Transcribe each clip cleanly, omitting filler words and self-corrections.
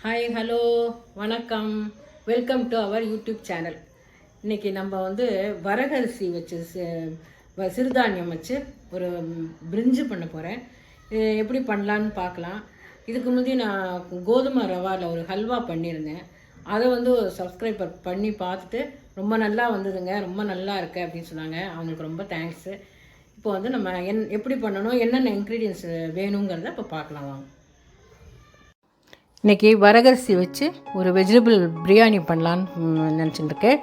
Hi hello வணக்கம், welcome to our YouTube channel. இன்றைக்கி நம்ம வந்து வரகரிசி வச்சு சிறுதானியம் வச்சு ஒரு பிரிஞ்சு பண்ண போகிறேன். எப்படி பண்ணலான்னு பார்க்கலாம். இதுக்கு முந்தைய நான் கோதுமை ரவாவில் ஒரு ஹல்வா பண்ணியிருந்தேன். அதை வந்து சப்ஸ்கிரைபர் பண்ணி பார்த்துட்டு ரொம்ப நல்லா வந்ததுங்க, ரொம்ப நல்லா இருக்குது அப்படின்னு சொன்னாங்க. அவங்களுக்கு ரொம்ப தேங்க்ஸு. இப்போ வந்து நம்ம எப்படி பண்ணணும், என்னென்ன இன்க்ரீடியன்ஸ் வேணுங்கிறத இப்போ பார்க்கலாம் வாங்க. இன்றைக்கி வரகரிசி வச்சு ஒரு வெஜிடபிள் பிரியாணி பண்ணலான்னு நினச்சிட்டுருக்கேன்.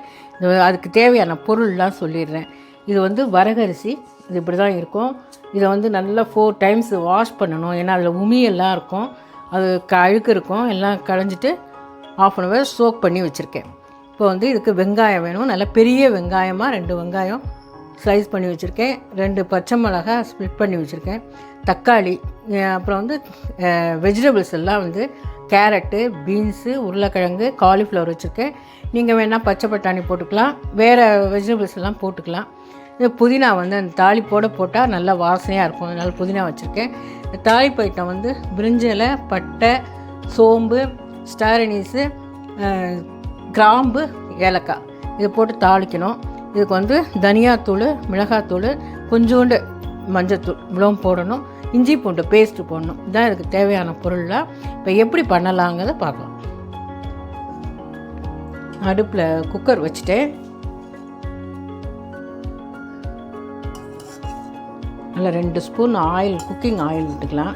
அதுக்கு தேவையான பொருள்லாம் சொல்லிடுறேன். இது வந்து வரகரிசி, இது இப்படி தான் இருக்கும். இதை வந்து நல்லா 4 times வாஷ் பண்ணணும். ஏன்னா அதில் உமியெல்லாம் இருக்கும், அது அழுக்கு இருக்கும். எல்லாம் களைஞ்சிட்டு 1/2 hour சோக் பண்ணி வச்சுருக்கேன். இப்போ வந்து இதுக்கு வெங்காயம் வேணும். நல்லா பெரிய வெங்காயமாக 2 வெங்காயம் ஸ்லைஸ் பண்ணி வச்சுருக்கேன். 2 பச்சை மிளகாய் ஸ்ப்ளிட் பண்ணி வச்சுருக்கேன். தக்காளி, அப்புறம் வந்து வெஜிடபிள்ஸ் எல்லாம் வந்து கேரட்டு, பீன்ஸு, உருளைக்கிழங்கு, காலிஃப்ளவர் வச்சுருக்கேன். நீங்கள் வேணால் பச்சை பட்டாணி போட்டுக்கலாம், வேறு வெஜிடபிள்ஸ் எல்லாம் போட்டுக்கலாம். இது புதினா வந்து அந்த தாளிப்போடு போட்டால் நல்லா வாசனையாக இருக்கும், அதனால் புதினா வச்சுருக்கேன். தாளிப்பு ஐட்டம் வந்து பிரிஞ்சி இலை, பட்டை, சோம்பு, ஸ்டார் அனீஸு, கிராம்பு, ஏலக்காய் இதை போட்டு தாளிக்கணும். இதுக்கு வந்து தனியாத்தூள், மிளகாத்தூள், கொஞ்சோண்டு மஞ்சத்தூள் இவ்வளோ போடணும். இஞ்சி பூண்டு பேஸ்ட்டு போடணும். இதுதான் இதுக்கு தேவையான பொருளாக. இப்போ எப்படி பண்ணலாங்கிறத பார்க்கலாம். அடுப்பில் குக்கர் வச்சுட்டு நல்லா 2 ஸ்பூன் ஆயில், குக்கிங் ஆயில் விட்டுக்கலாம்.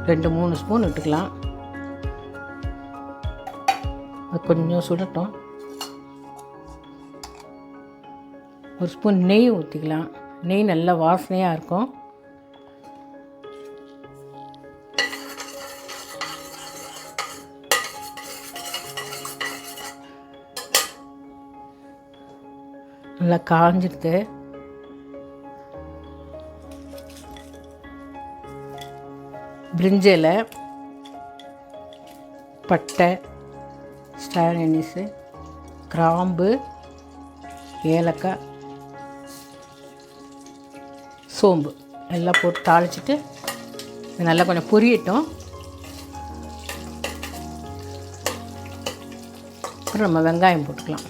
2-3 ஸ்பூன் விட்டுக்கலாம். அது கொஞ்சம் சுடட்டும். 1 ஸ்பூன் நெய் ஊற்றிக்கலாம். நெய் நல்லா வாசனையாக இருக்கும். நல்லா காஞ்சிடுது. பிரிஞ்சி இலை, பட்டை, ஸ்டார் அனீஸு, கிராம்பு, ஏலக்காய், சோம்பு எல்லாம் போட்டு தாளிச்சிட்டு நல்லா கொஞ்சம் பொரியட்டும். அப்புறம் நம்ம வெங்காயம் போட்டுக்கலாம்.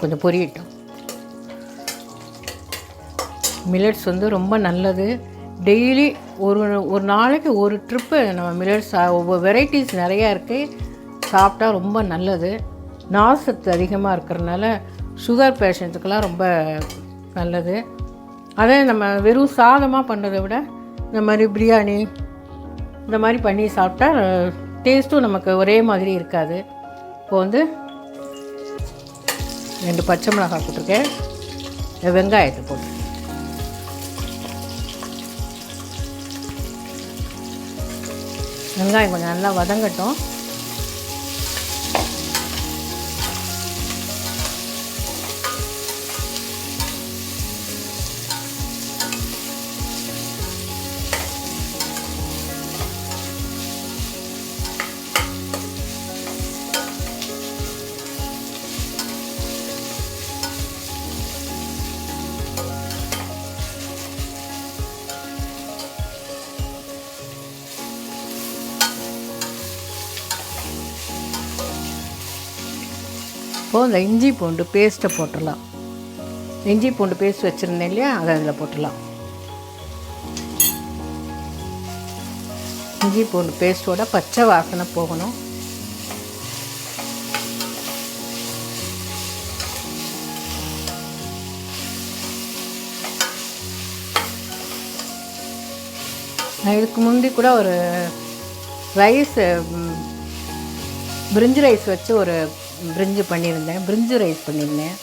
கொஞ்சம் பொரியட்டும். மில்லட்ஸ் வந்து ரொம்ப நல்லது. டெய்லி ஒரு நாளைக்கு ஒரு ட்ரிப்பு நம்ம மில்லட்ஸ், ஒவ்வொரு வெரைட்டிஸ் நிறையா இருக்குது, சாப்பிட்டா ரொம்ப நல்லது. நார்சத்து அதிகமாக இருக்கிறதுனால சுகர் பேஷண்ட்டுக்கெல்லாம் ரொம்ப நல்லது. அதே நம்ம வெறும் சாதமாக பண்ணுறதை விட இந்த மாதிரி பிரியாணி இந்த மாதிரி பண்ணி சாப்பிட்டா டேஸ்ட்டும் நமக்கு ஒரே மாதிரி இருக்காது. இப்போ வந்து 2 பச்சை மிளகாய் போட்டிருக்கேன். வெங்காயத்தை போட்டு வெங்காயம் கொஞ்சம் நல்லா வதங்கட்டும். இப்போது இந்த இஞ்சி பூண்டு பேஸ்ட்டை போட்டுடலாம். இஞ்சி பூண்டு பேஸ்ட் வச்சுருந்தேன் இல்லையா, அதை அதில் போட்டுடலாம். இஞ்சி பூண்டு பேஸ்ட்டோட பச்சை வாசனை போகணும். நான் இதுக்கு முந்தி கூட ஒரு பிரிஞ்சி ரைஸ் வச்சு ஒரு பிரிஞ்சு பண்ணியிருந்தேன். பிரிஞ்சு ரைஸ் பண்ணியிருந்தேன்.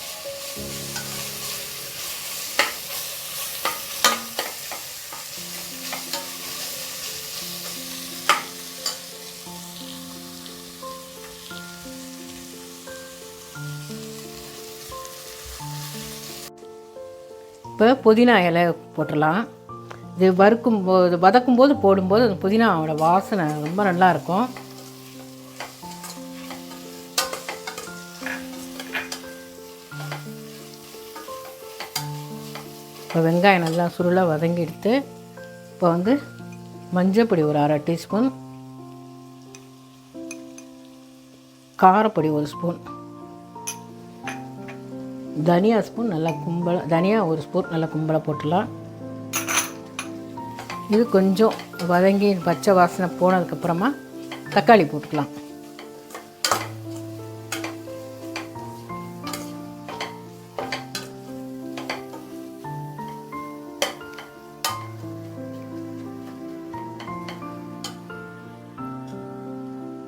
இப்போ புதினா இலை போட்டுடலாம். இது வதக்கும்போது போடும்போது அந்த புதினாவோட வாசனை ரொம்ப நல்லாயிருக்கும். இப்போ வெங்காயம் நல்லா சுருளாக வதங்கி எடுத்து இப்போ வந்து மஞ்சள் பொடி ஒரு 1/2 டீஸ்பூன், காரப்பொடி 1 ஸ்பூன், தனியா ஸ்பூன் நல்லா தனியா 1 ஸ்பூன் நல்லா கும்பலாக போட்டுடலாம். இது கொஞ்சம் வதங்கி பச்சை வாசனை போனதுக்கப்புறமா தக்காளி போட்டுக்கலாம்.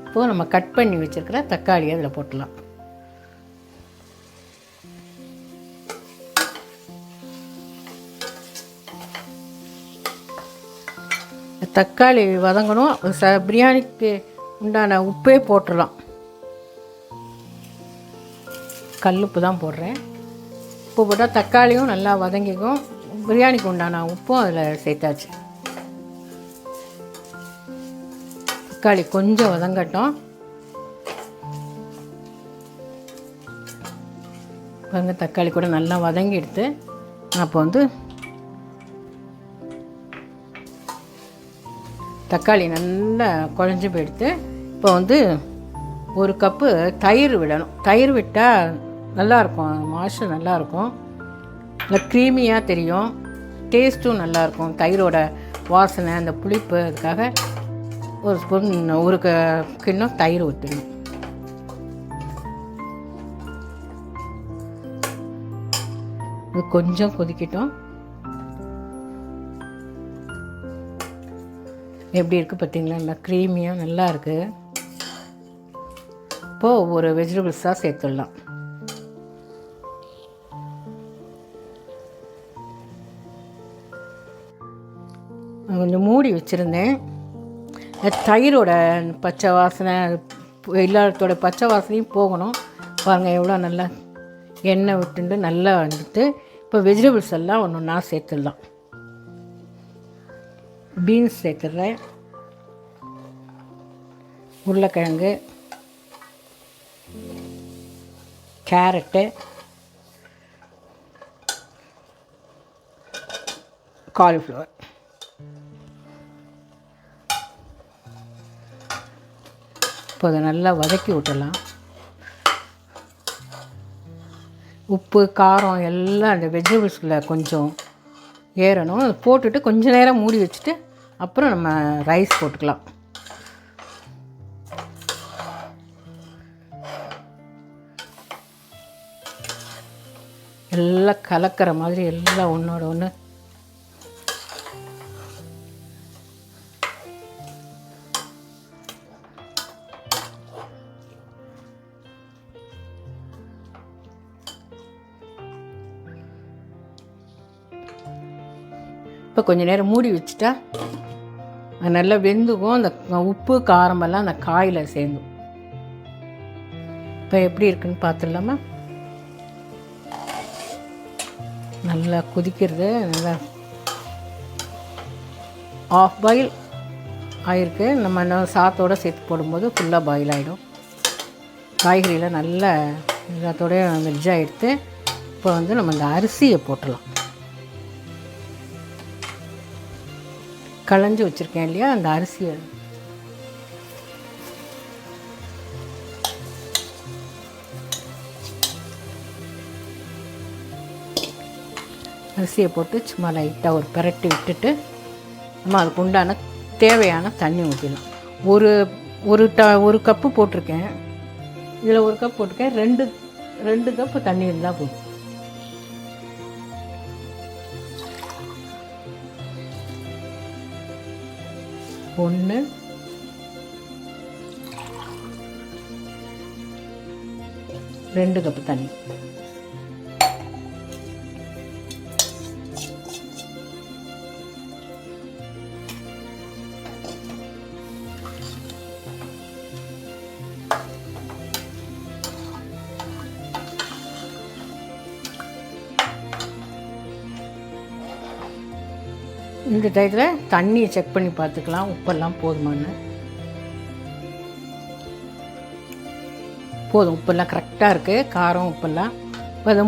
இப்போது நம்ம கட் பண்ணி வச்சுருக்கிற தக்காளியை அதில் போட்டுடலாம். தக்காளி வதங்கணும். பிரியாணிக்கு உண்டான உப்பே போட்டுடலாம். கல்லுப்பு தான் போடுறேன். உப்பு போட்டால் தக்காளியும் நல்லா வதங்கிக்கும். பிரியாணிக்கு உண்டான உப்பும் அதில் சேர்த்தாச்சு. தக்காளி கொஞ்சம் வதங்கட்டும். பாருங்க, தக்காளி கூட நல்லா வதங்கி எடுத்து அப்போ வந்து தக்காளி நல்லா குழஞ்சி போயிடுத்து. இப்போ வந்து 1 கப்பு தயிர் விடணும். தயிர் விட்டால் நல்லாயிருக்கும், மாஷு நல்லாயிருக்கும், நல்லா க்ரீமியாக தெரியும், டேஸ்ட்டும் நல்லாயிருக்கும். தயிரோட வாசனை அந்த புளிப்பு, அதுக்காக 1 ஸ்பூன் 1 கிண்ணம் தயிர் ஊற்றணும். இது கொஞ்சம் கொதிக்கட்டும். எப்படி இருக்குது பார்த்தீங்களா, நல்லா க்ரீமியாக நல்லா இருக்குது. இப்போது ஒரு வெஜிடபிள்ஸாக சேர்த்துடலாம். கொஞ்சம் மூடி வச்சுருந்தேன். தயிரோட பச்சை வாசனை எல்லாத்தோட பச்சை வாசனையும் போகணும். பாருங்கள் எவ்வளோ நல்லா எண்ணெய் விட்டுண்டு நல்லா வந்துட்டு. இப்போ வெஜிடபிள்ஸ் எல்லாம் ஒன்று ஒன்றா சேர்த்துடலாம். பீன்ஸ் சேர்த்துடுறேன், உருளைக்கிழங்கு, கேரட்டு, காலிஃப்ளவர். இப்போ அதை நல்லா வதக்கி விட்டுடலாம். உப்பு காரம் எல்லாம் அந்த வெஜிடபிள்ஸில் கொஞ்சம் ஏறணும். போட்டுட்டு கொஞ்சம் நேரம் மூடி வச்சுட்டு அப்புறம் நம்ம ரைஸ் போட்டுக்கலாம். எல்லாம் கலக்கிற மாதிரி எல்லாம் ஒன்றோட ஒன்று இப்போ கொஞ்சம் நேரம் மூடி வச்சுட்டா நல்லா வெந்துக்கும். அந்த உப்பு காரமெல்லாம் அந்த காயில் சேர்ந்தும். இப்போ எப்படி இருக்குன்னு பார்த்துடலாமா? நல்லா கொதிக்கிறது, நல்லா ஆஃப் பாயில் ஆகிருக்கு. நம்ம இன்னும் சாத்தோடு சேர்த்து போடும்போது ஃபுல்லாக பாயில் ஆகிடும். காய்கறியில் நல்லா எல்லாத்தோடய வெஜ்ஜாக எடுத்து இப்போ வந்து நம்ம இந்த அரிசியை போட்டுடலாம். களைஞ்சி வச்சுருக்கேன் இல்லையா, அந்த அரிசியை போட்டு சும்மா லைட்டாக ஒரு பிரட்டி விட்டுட்டு நம்ம அதுக்கு உண்டான தேவையான தண்ணி ஊற்றிடலாம். ஒரு கப்பு போட்டிருக்கேன், இதில் 1 கப் போட்டிருக்கேன். 2 கப்பு தண்ணி இருந்தால் போதும். ஒன்று 2 கப்பு தண்ணி. இந்த டயத்தில் தண்ணியை செக் பண்ணி பார்த்துக்கலாம், உப்பெல்லாம் போதுமானு. போதும், உப்பெல்லாம் கரெக்டாக இருக்குது, காரம் உப்பெல்லாம். இப்போ அதை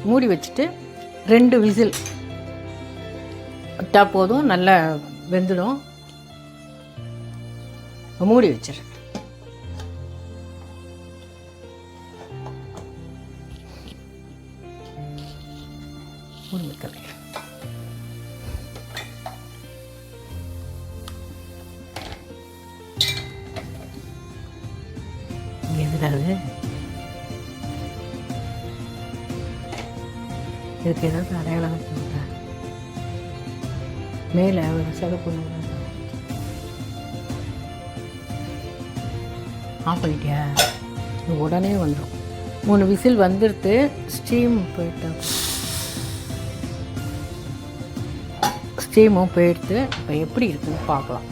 மூடி வச்சுட்டு 2 விசில் விட்டால் போதும், நல்லா வெந்துடும். மூடி வச்சிடுறேன். கலக்கிறேன். எதுடாது இதுக்கு ஏதாவது அடையாளம் வச்சுருக்கா மேலே ஒரு சிவப்பு ஆஃப் பண்ணிட்டியா? இது உடனே வந்துடும். 3 விசில் வந்துடுத்து. ஸ்டீமும் போயிடுத்து. இப்போ எப்படி இருக்குன்னு பார்க்கலாம்.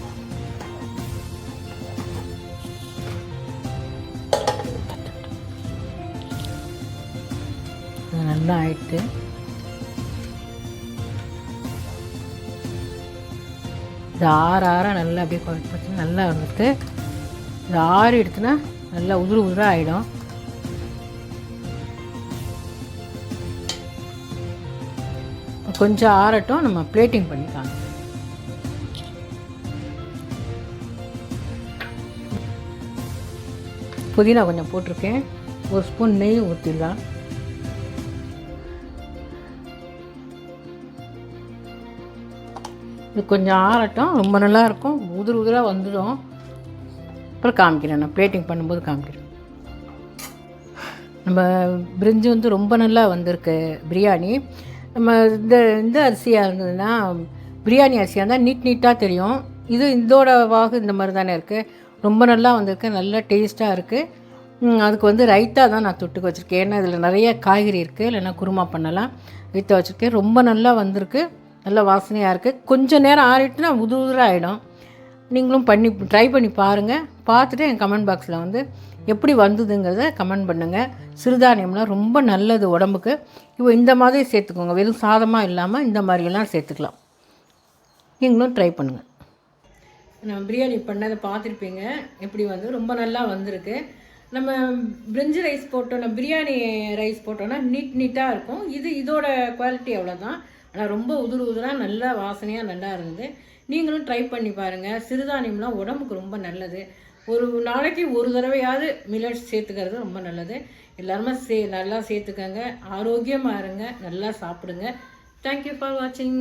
நல்லா ஆயிடுத்து. இது ஆற நல்லா அப்படியே குழச்சி நல்லா வந்துட்டு இது ஆறி எடுத்துனா நல்லா உதிராக ஆகிடும். கொஞ்சம் ஆறட்டும், நம்ம பிளேட்டிங் பண்ணிக்கலாம். புதினா கொஞ்சம் போட்டிருக்கேன். 1 ஸ்பூன் நெய் ஊற்றிடலாம். இது கொஞ்சம் ஆறட்டும், ரொம்ப நல்லாயிருக்கும். உதிராக வந்துடும். அப்புறம் காமிக்கிறேன், நான் பிளேட்டிங் பண்ணும்போது காமிக்கிறேன். நம்ம பிரிஞ்சு வந்து ரொம்ப நல்லா வந்திருக்கு பிரியாணி. நம்ம இந்த அரிசியாக இருந்ததுன்னா, பிரியாணி அரிசியாக இருந்தால் நீட்டாக தெரியும். இதோட வாகு இந்த மாதிரி தானே இருக்குது. ரொம்ப நல்லா வந்திருக்கு, நல்லா டேஸ்ட்டாக இருக்குது. அதுக்கு வந்து ரைத்தா தான் நான் தொட்டுக்க வச்சுருக்கேன். ஏன்னா இதில் நிறைய காய்கறி இருக்குது, இல்லைன்னா குருமா பண்ணலாம். ரைத்தா வச்சுருக்கேன். ரொம்ப நல்லா வந்திருக்கு, நல்லா வாசனையாக இருக்குது. கொஞ்சம் நேரம் ஆறிட்டுனா உதிராக ஆகிடும். நீங்களும் ட்ரை பண்ணி பாருங்கள். பார்த்துட்டு என் கமெண்ட் பாக்ஸில் வந்து எப்படி வந்ததுங்கிறத கமெண்ட் பண்ணுங்கள். சிறுதானியம்லாம் ரொம்ப நல்லது உடம்புக்கு. இப்போ இந்த மாதிரி சேர்த்துக்கோங்க. வெறும் சாதமாக இல்லாமல் இந்த மாதிரியெல்லாம் சேர்த்துக்கலாம். நீங்களும் ட்ரை பண்ணுங்கள். நான் பிரியாணி பண்ணதை பார்த்துருப்பீங்க. எப்படி வந்து ரொம்ப நல்லா வந்திருக்கு. நம்ம பிரிஞ்சு ரைஸ் போட்டோன்னா, பிரியாணி ரைஸ் போட்டோன்னா நீட்டாக இருக்கும். இதோட குவாலிட்டி அவ்வளோதான். ஆனால் ரொம்ப உதிராக நல்லா வாசனையாக நல்லா இருந்தது. நீங்களும் ட்ரை பண்ணி பாருங்கள். சிறுதானியம்லாம் உடம்புக்கு ரொம்ப நல்லது. ஒரு நாளைக்கு ஒரு தடவையாவது மில்லட்ஸ் சேர்த்துக்கிறது ரொம்ப நல்லது. எல்லாருமே நல்லா சேர்த்துக்கங்க. ஆரோக்கியமாக இருங்க, நல்லா சாப்பிடுங்க. தேங்க்யூ ஃபார் வாட்சிங்.